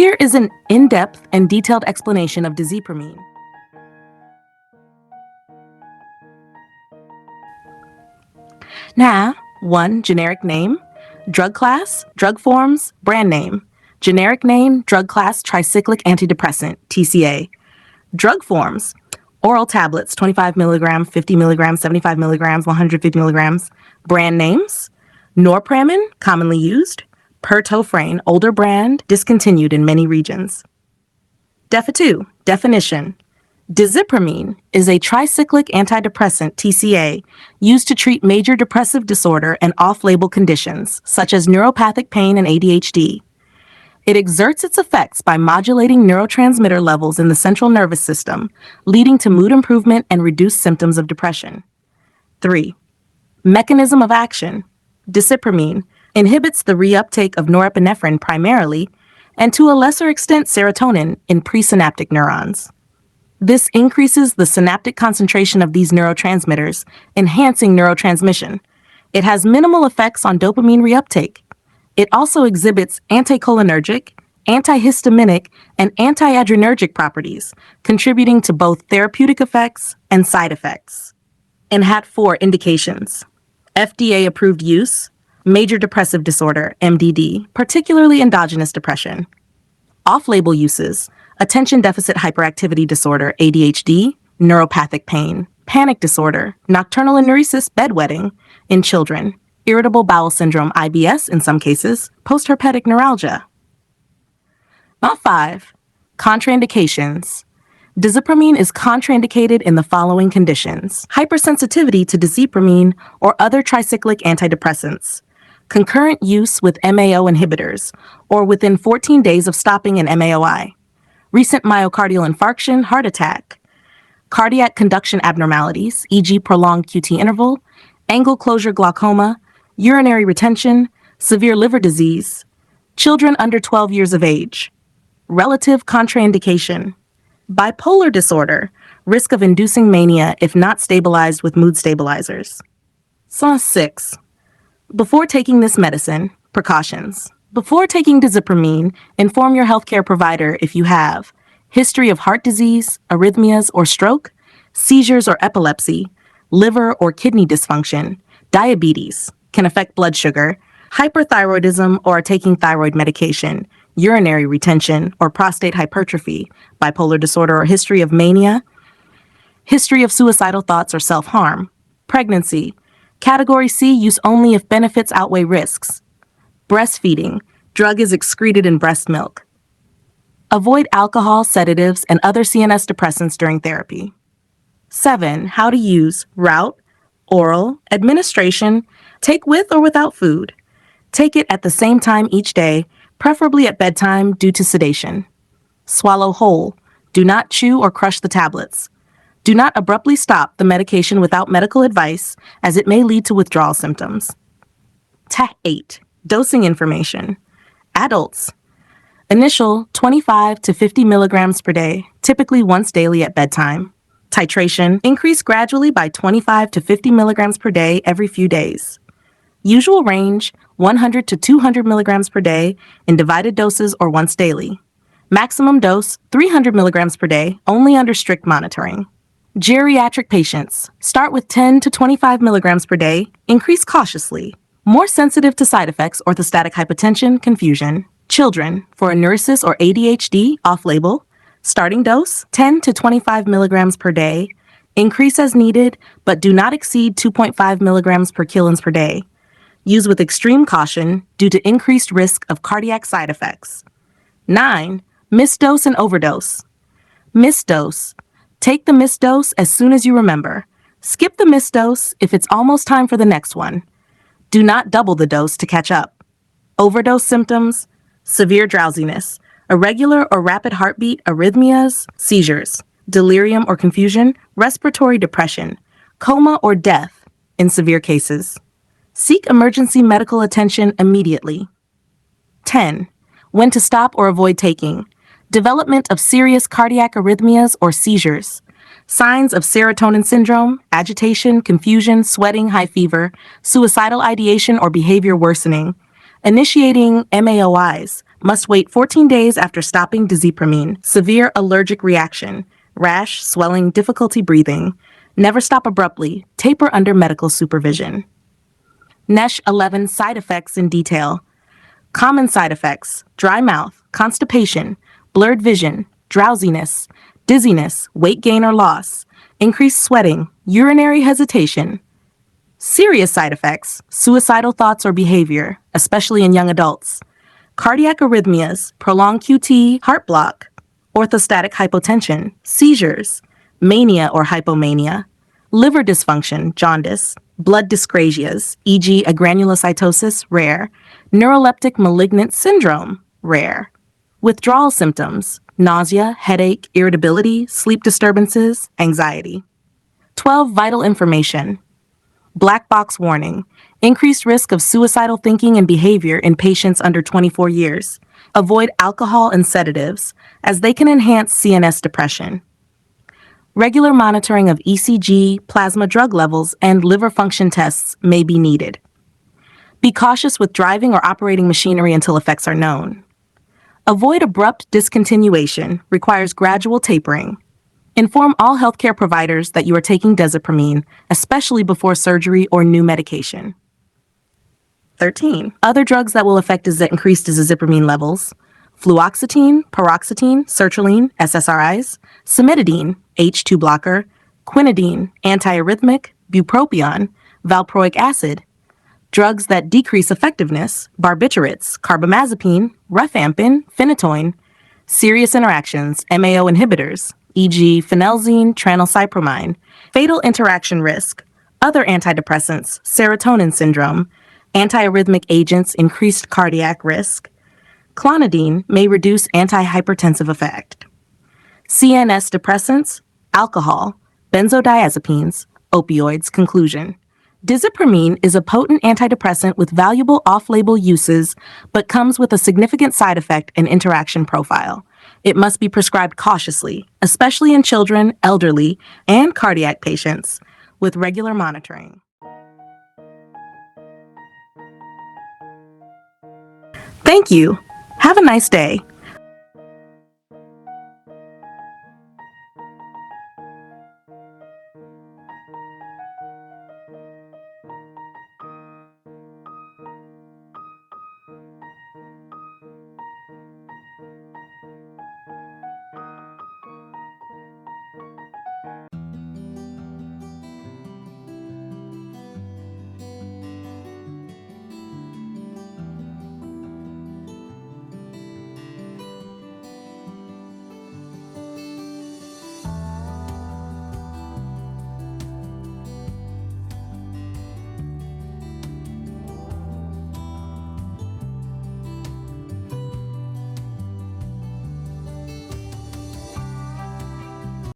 Here is an in-depth and detailed explanation of Desipramine. Now, 1. Generic name. Drug class, drug forms, brand name. Generic name, drug class, tricyclic antidepressant, TCA. Drug forms, oral tablets, 25 milligrams, 50 milligrams, 75 milligrams, 150 milligrams. Brand names, norepinephrine, commonly used. Pertofrane, older brand, discontinued in many regions. DEFA 2, definition. Desipramine is a tricyclic antidepressant, TCA, used to treat major depressive disorder and off-label conditions, such as neuropathic pain and ADHD. It exerts its effects by modulating neurotransmitter levels in the central nervous system, leading to mood improvement and reduced symptoms of depression. 3. Mechanism of action. Desipramine inhibits the reuptake of norepinephrine primarily, and to a lesser extent serotonin, in presynaptic neurons. This increases the synaptic concentration of these neurotransmitters, enhancing neurotransmission. It has minimal effects on dopamine reuptake. It also exhibits anticholinergic, antihistaminic, and antiadrenergic properties, contributing to both therapeutic effects and side effects. In HAT 4 indications, FDA-approved use, major depressive disorder, MDD, particularly endogenous depression. Off-label uses, attention deficit hyperactivity disorder, ADHD, neuropathic pain, panic disorder, nocturnal enuresis, bedwetting in children, irritable bowel syndrome, IBS in some cases, postherpetic neuralgia. Not 5. Contraindications. Desipramine is contraindicated in the following conditions: hypersensitivity to desipramine or other tricyclic antidepressants, concurrent use with MAO inhibitors, or within 14 days of stopping an MAOI, recent myocardial infarction, heart attack, cardiac conduction abnormalities, e.g. prolonged QT interval, angle closure glaucoma, urinary retention, severe liver disease, children under 12 years of age, relative contraindication, bipolar disorder, risk of inducing mania if not stabilized with mood stabilizers. 6. Before taking this medicine, precautions. Before taking desipramine, inform your healthcare provider if you have history of heart disease, arrhythmias or stroke, seizures or epilepsy, liver or kidney dysfunction, diabetes, can affect blood sugar, hyperthyroidism or are taking thyroid medication, urinary retention or prostate hypertrophy, bipolar disorder or history of mania, history of suicidal thoughts or self-harm, pregnancy, Category C, use only if benefits outweigh risks. Breastfeeding, drug is excreted in breast milk. Avoid alcohol, sedatives, and other CNS depressants during therapy. 7. How to use: route, oral, administration, take with or without food. Take it at the same time each day, preferably at bedtime due to sedation. Swallow whole. Do not chew or crush the tablets. Do not abruptly stop the medication without medical advice, as it may lead to withdrawal symptoms. 8. Dosing information. Adults. Initial 25 to 50 milligrams per day, typically once daily at bedtime. Titration. Increase gradually by 25 to 50 milligrams per day every few days. Usual range 100 to 200 milligrams per day in divided doses or once daily. Maximum dose 300 milligrams per day, only under strict monitoring. Geriatric patients. Start with 10 to 25 milligrams per day, increase cautiously. More sensitive to side effects, orthostatic hypotension, confusion. Children, for enuresis or ADHD, off-label. Starting dose 10 to 25 milligrams per day. Increase as needed, but do not exceed 2.5 milligrams per kilograms per day. Use with extreme caution due to increased risk of cardiac side effects. 9. Missed dose and overdose. Missed dose. Take the missed dose as soon as you remember. Skip the missed dose if it's almost time for the next one. Do not double the dose to catch up. Overdose symptoms: severe drowsiness, irregular or rapid heartbeat, arrhythmias, seizures, delirium or confusion, respiratory depression, coma or death in severe cases. Seek emergency medical attention immediately. 10. When to stop or avoid taking. Development of serious cardiac arrhythmias or seizures. Signs of serotonin syndrome, agitation, confusion, sweating, high fever, suicidal ideation or behavior worsening. Initiating MAOIs, Must wait 14 days after stopping Desipramine. Severe allergic reaction. Rash, swelling, difficulty breathing. Never stop abruptly. Taper under medical supervision. NESH 11 side effects in detail. Common side effects: dry mouth, constipation, blurred vision, drowsiness, dizziness, weight gain or loss, increased sweating, urinary hesitation. Serious side effects: suicidal thoughts or behavior, especially in young adults. Cardiac arrhythmias, prolonged QT, heart block, orthostatic hypotension, seizures, mania or hypomania, liver dysfunction, jaundice, blood dyscrasias, e.g. agranulocytosis, rare, neuroleptic malignant syndrome, rare. Withdrawal symptoms: nausea, headache, irritability, sleep disturbances, anxiety. 12 vital information. Black box warning: increased risk of suicidal thinking and behavior in patients under 24 years. Avoid alcohol and sedatives, as they can enhance CNS depression. Regular monitoring of ECG, plasma drug levels, and liver function tests may be needed. Be cautious with driving or operating machinery until effects are known. Avoid abrupt discontinuation, requires gradual tapering. Inform all healthcare providers that you are taking Desipramine, especially before surgery or new medication. 13. Other drugs that will affect increased Desipramine levels: fluoxetine, paroxetine, sertraline, SSRIs, cimetidine, H2 blocker, quinidine, antiarrhythmic, bupropion, valproic acid. Drugs that decrease effectiveness: barbiturates, carbamazepine, rifampin, phenytoin. Serious interactions: MAO inhibitors, e.g. phenelzine, tranylcypromine. Fatal interaction risk: other antidepressants, serotonin syndrome. Antiarrhythmic agents, increased cardiac risk. Clonidine may reduce antihypertensive effect. CNS depressants, alcohol, benzodiazepines, opioids. Conclusion: Desipramine is a potent antidepressant with valuable off-label uses, but comes with a significant side effect and interaction profile. It must be prescribed cautiously, especially in children, elderly, and cardiac patients, with regular monitoring. Thank you. Have a nice day.